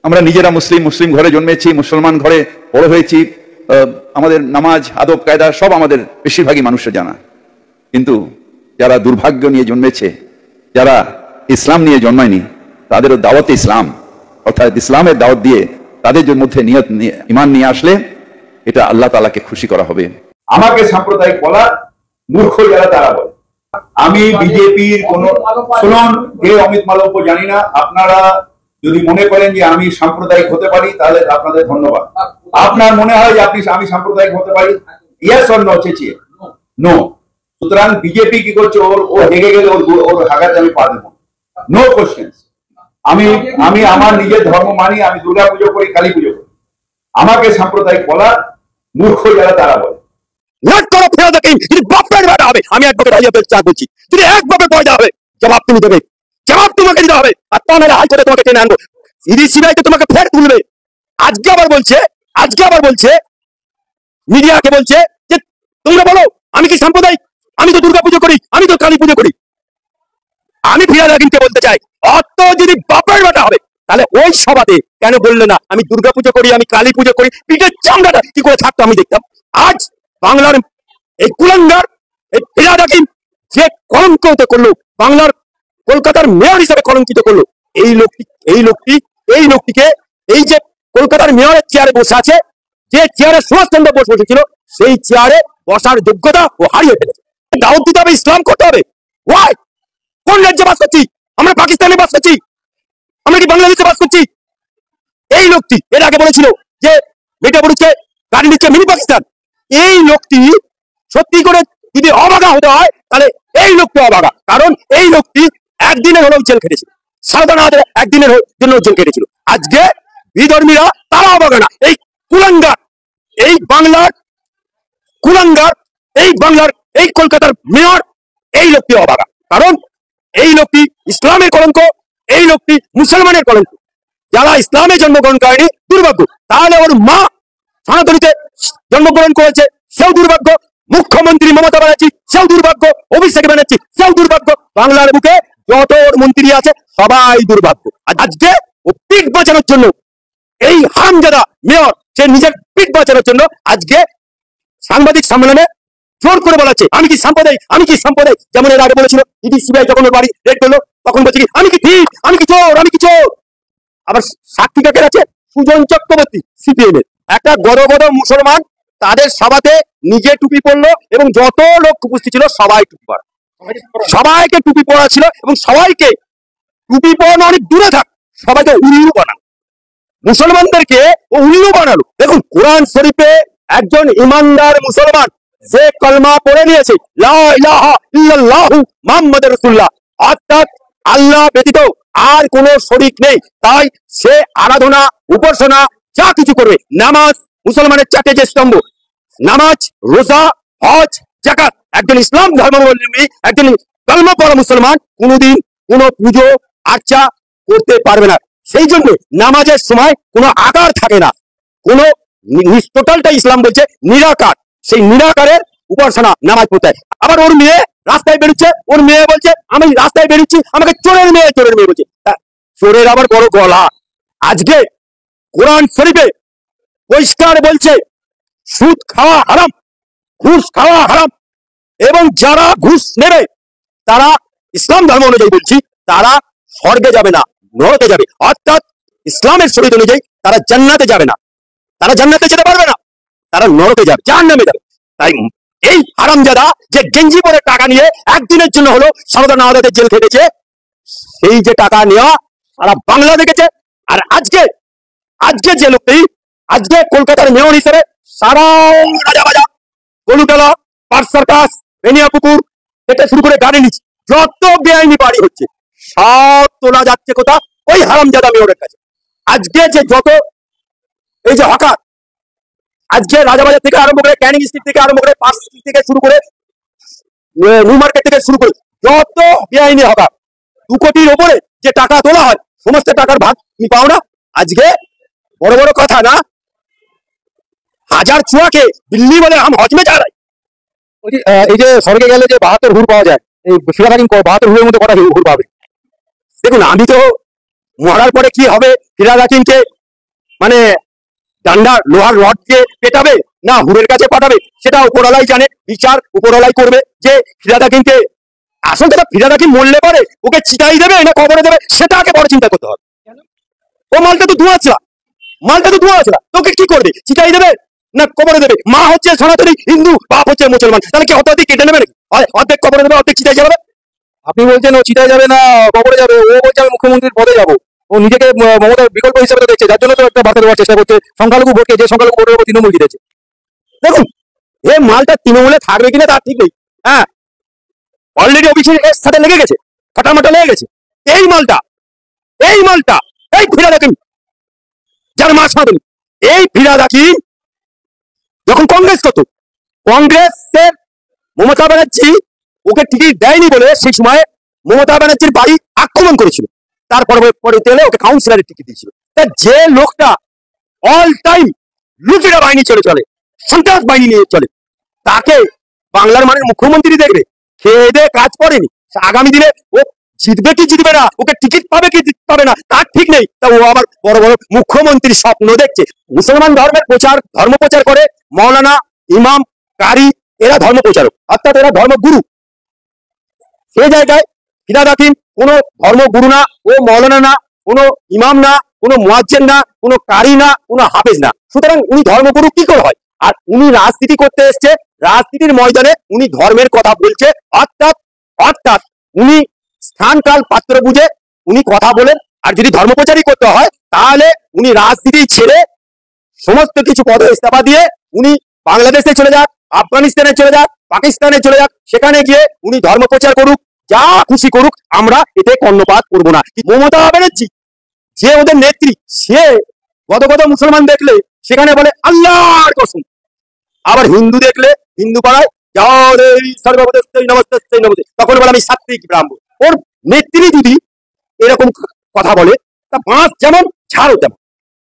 আমরা নিজেরা মুসলিম, মুসলিম ঘরে জন্মেছি, মুসলমান ঘরে বড় হয়েছি, আমাদের নামাজ আদব কায়দা সব আমাদের বেশিরভাগই মানুষের জানা। কিন্তু যারা দুর্ভাগ্য নিয়ে জন্মেছে, যারা ইসলাম নিয়ে জন্মায়নি, তাদেরও দাওয়াতে ইসলাম অর্থাৎ ইসলামের দাওয়াত দিয়ে তাদের মধ্যে নিয়ত ঈমান নিয়ে আসলে এটা আল্লাহ তাআলাকে খুশি করা হবে। আমাকে সাম্প্রদায়িক বলা মূর্খ যারা তারা বলে। আমি বিজেপির কোন শুনুন, কে অমিত মালব্য জানি না। আপনারা যদি মনে করেন যে আমি সাম্প্রদায়িক হতে পারি তাহলে আপনাদের ধন্যবাদ। আপনার মনে হয় যে আমি সাম্প্রদায়িক হতে পারি, ইয়েস অর নো চেঁচিয়ে নো। সুতরাং বিজেপি কি করছে, ও হেগে গেলে ওর হাগাতে আমি পা দেবো, নো কোশ্চেন্স। আমি আমার নিজের ধর্ম মানি, আমি দুর্গা পুজো করি, কালী পুজো করি। আমাকে সাম্প্রদায়িক বলা মূর্খ যারা তারা বলে। আমি এক বাপের বলছি, যদি এক বাপের পয়দা হবে জবাব তুমি দেবে, জবাব তোমাকে দিতে হবে। আর তা নাহলে হাই করে তোমাকে টেনে আনবো, সিবিআই তো তোমাকে ফের তুলবে। আজকে আবার বলছে মিডিয়াকে বলছে যে তোমরা বলো আমি কি সাম্প্রদায়িক, আমি তো দুর্গা পুজো করি, আমি তো কালী পুজো করি। আমি ফিরাদ হাকিমকে বলতে চাই, অত যদি বাপের বেটা হবে তাহলে ওই সভাতে কেন বললে না আমি দুর্গা পুজো করি, আমি কালী পুজো করি? পিঠের চামড়াটা কি করে থাকতো আমি দেখতাম। আজ বাংলার এই কুলাঙ্গার এই ফিরাদ হাকিম যে কলঙ্কিত করলো, বাংলার কলকাতার মেয়র হিসেবে কলঙ্কিত করলো, এই লোকটিকে এই যে কলকাতার মেয়রের চেয়ারে বসে আছে, যে চেয়ারে সুভাষচন্দ্র বোস বসেছিল, সেই চেয়ারে বসার যোগ্যতা ও হারিয়ে ফেলেছে। দাওয়াত দিতে হবে, ইসলাম করতে হবে। ওয়াই? কোন রাজ্যে বাস করছি আমরা? পাকিস্তানে বাস করছি আমরা কি বাংলাদেশে বাস করছি? এই লোকটি এর আগে বলেছিল যে মেটা বলছে গাড়ি নিচ্ছে মিনি পাকিস্তান। এই লোকটি সত্যি করে যদি অবাগা হতে হয় তাহলে এই লোকটি অবাগা, কারণ এই লোকটি একদিনের হলেও জেল খেটেছিল, সারদানা একদিনের জন্য জেল কেটেছিল। আজকে বিধর্মীরা তারা অবাগা না, এই কুলাঙ্গার, এই বাংলার কুলাঙ্গার, এই বাংলার এই কলকাতার মেয়র, এই লোকটি অবাগা, কারণ এই লোকটি ইসলামের কলঙ্ক, এই লোকটি মুসলমানের কলঙ্ক। যারা ইসলামে জন্মগ্রহণ করেনি দুর্ভাগ্য, তাহলে ওর মা সনাতনীতে জন্মগ্রহণ করেছে সেও দুর্ভাগ্য, মুখ্যমন্ত্রী মমতা ব্যানার্জি সেও দুর্ভাগ্য, অভিষেক ব্যানার্জি সেও দুর্ভাগ্য, বাংলার বুকে যত মন্ত্রী আছে সবাই দুর্ভাগ্য। আজকে ও পিঠ বাঁচানোর জন্য, এই হারামজাদা মেয়র সে নিজের পিঠ বাঁচানোর জন্য আজকে সাংবাদিক সম্মেলনে জোর করে বলাচ্ছে আমি কি সাম্প্রদায়িক, আমি কি সাম্প্রদায়িক। যেমন এর আগে বলেছিল ইডি সিবিআই যখন ওর বাড়ি রেড করলো তখন বলছে কি আমি কি ঠিক, আমি কি চোর, আমি কি চোর। আবার সাক্ষী কাকের আছে সুজন চক্রবর্তী সিপিএম এর একটা বড় বড় মুসলমান, তাদের সভাতে নিজে টুপি পরলো এবং যত লোক উপস্থিত ছিল সবাই টুপি পরা, সবাইকে টুপি পরা ছিল এবং সবাইকে টুপি পরানো অনেক দূরে থাক, সবাইকে উল্লু বানানো, মুসলমানদেরকে ও উল্লু বানালো। দেখুন কোরআন শরীফে একজন ইমানদার মুসলমান যে কলমা পড়ে নিয়েছে লা ইলাহা ইল্লাল্লাহু মুহাম্মাদুর রাসূলুল্লাহ, অর্থাৎ আল্লাহ ব্যতীত আর কোনো শরীক নেই, তাই সে আরাধনা উপাসনা যা কিছু করবে, নামাজ মুসলমানের চারটে যে স্তম্ভ, নামাজ, রোজা, হজ, যাকাত, একজন ইসলাম ধর্মাবলম্বী একজন কলমা পড়া মুসলমান কোনোদিন কোনো পুজো আর্চা করতে পারবে না। সেই জন্য নামাজের সময় কোনো আকার থাকে না, কোনো টোটালটা ইসলাম বলছে নিরাকার, সেই নিরাকারের উপাসনা নামাজ পড়তে হয়। আবার ওর মেয়ে রাস্তায় বেরোচ্ছে, ওর মেয়ে বলছে আমি রাস্তায় বেরোচ্ছি, আমাকে চোরের মেয়ে বলছে। চোরের আবার বড় গলা। আজকে কোরআন শরীফে পরিষ্কার বলছে সুদ খাওয়া হারাম, ঘুষ খাওয়া হারাম, এবং যারা ঘুষ নেবে তারা ইসলাম ধর্ম অনুযায়ী বলছি তারা স্বর্গে যাবে না, নরকে যাবে, অর্থাৎ ইসলামের শরীয়ত অনুযায়ী তারা জান্নাতে যাবে না, তারা জান্নাতে যেতে পারবে না, তারা নরকে যাবে, জাহান্নামে যাবে। তাই এই হারামজাদা যে গেঞ্জি পরে টাকা নিয়ে একদিনের জন্য হলো সারদা আদালতে জেল খেটেছে, সেই যে টাকা নেওয়া সারা বাংলা দেখেছে। আর আজকে যে লোকটি আজকে কলকাতার মেয়র হিসেবে সারা রাজাবাজা, গলুতলা, পার্ক সার্কাস, বেনিয়াপুকুর থেকে শুরু করে গার্ডেন যত বেআইনি বাড়ি হচ্ছে সব তোলা যাচ্ছে কোথা? ওই হারামজাদা মেয়রের কাছে। আজকে যে যত এই যে হকার, আজকে রাজাবাজার থেকে আরম্ভ করে ক্যানিং স্ট্রিট থেকে আরম্ভ করে পার্ক স্ট্রিট থেকে শুরু করে নিউ মার্কেট থেকে শুরু করে যত বেআইনি হকার, 2 কোটির ওপরে যে টাকা তোলা হয় সমস্ত টাকার ভাগ কি পাও না? আজকে বড় বড় কথা না, হাজার চুয়াকে দিল্লি বলে আম হজমে যা রায়। এই যে স্বর্গে গেলে যে 72 হুর পাওয়া যায়, এই ফিরাদ হাকিম 72 হুরের মধ্যে কটা হুর পাবে? দেখুন আমি তো মরার পরে কি হবে ফিরাদ হাকিমকে মানে ডান্ডা লোহার রড দিয়ে পেটাবে না হুড়ের কাছে পাঠাবে, সেটা উপরওয়ালাই জানে, বিচার উপরওয়ালাই করবে। যে ফিরাদ হাকিমকে, আসল কথা ফিরাদ হাকিম মরলে পরে ওকে চিতাই দেবে না কবরে দেবে, সেটা আগে বড় চিন্তা করতে হবে। ও মালটা তো ধোঁয়া ছিল, মালটা তো ধোঁয়া ছিল, তোকে কি করবে, চিতাই দেবে না কবরে দেবে? মা হচ্ছে সনাতনী হিন্দু, বাপ হচ্ছে মুসলমান, তাহলে কি অর্ধেক কেটে নেবে নাকি? অর্ধেক কবরে দেবে, অর্ধেক চিতাই যাবে। আপনি বলছেন ও চিতায় যাবে না কবরে যাবে, ও বলছে আমি মুখ্যমন্ত্রীর পদে যাবো। ও নিজেকে মমতার বিকল্প হিসেবে তো দেখছে, যার জন্য তো একটা বার্তা দেওয়ার চেষ্টা করছে সংখ্যালঘু ভোটকে, যে সংখ্যালঘু ভোটের উপর তৃণমূল জিতেছে। দেখুন এ মালটা তৃণমূলে থাকবে কিনা তার ঠিক নেই। হ্যাঁ, অলরেডি অভিষেক সাথে লেগে গেছে, ফাটামাটা লেগে গেছে। এই মালটা, এই মালটা, এই ফিরাদ হাকিম যার মা সনাতনী, এই ফিরাদ হাকিম যখন কংগ্রেস করতো, কংগ্রেসের মমতা ব্যানার্জি ওকে টিকিট দেয়নি বলে সেই সময় মমতা ব্যানার্জির বাড়ি আক্রমণ করেছিল, তারপরে ওকে কাউন্সিলরের টিকিট দিয়েছিল। তা যে লোকটা অল টাইম লুটেরা বাহিনী চলে সন্ত্রাস বাহিনী নিয়ে চলে, তাকে বাংলার মানে মুখ্যমন্ত্রী দেখবে, খেয়ে দিয়ে কাজ করেনি, আগামী দিনে ও জিতবে কি জিতবে না, ওকে টিকিট পাবে কি পাবে না তার ঠিক নেই, তা ও আবার বড় বড় মুখ্যমন্ত্রীর স্বপ্ন দেখছে। মুসলমান ধর্মের ধর্ম প্রচার করে মৌলানা, ইমাম, কারি, এরা ধর্ম প্রচারক, অর্থাৎ এরা ধর্মগুরু। সে জায়গায় ফিরাদ হাকিম কোনো ধর্মগুরু না, ও মৌলানা না, কোনো ইমাম না, কোনো মুয়াজ্জিন না, কোনো কারি না, কোনো হাফেজ না, সুতরাং উনি ধর্মগুরু কি করে হয়? আর উনি রাজনীতি করতে এসছে, রাজনীতির ময়দানে উনি ধর্মের কথা বলছে, অর্থাৎ অর্থাৎ উনি স্থান কাল পাত্র বুঝে উনি কথা বলেন। আর যদি ধর্মপ্রচারই করতে হয় তাহলে উনি রাজনীতি ছেড়ে সমস্ত কিছু পদে ইস্তফা দিয়ে উনি বাংলাদেশে চলে যাক, আফগানিস্তানে চলে যাক, পাকিস্তানে চলে যাক, সেখানে গিয়ে উনি ধর্মপ্রচার করুক, যা খুশি করুক, আমরা এতে কর্ণপাত করবো না। মমতা ব্যানার্জি যে ওদের নেত্রী, সে গত মুসলমান দেখলে সেখানে বলে আল্লাহর কসম, আবার হিন্দু দেখলে হিন্দু পাড়ায় তখন বলে আমি সাত্বিক ব্রাহ্মণ। ওর নেত্রী যদি এরকম কথা বলে, তা বাঁশ যেমন ঝাড়ও তেমন।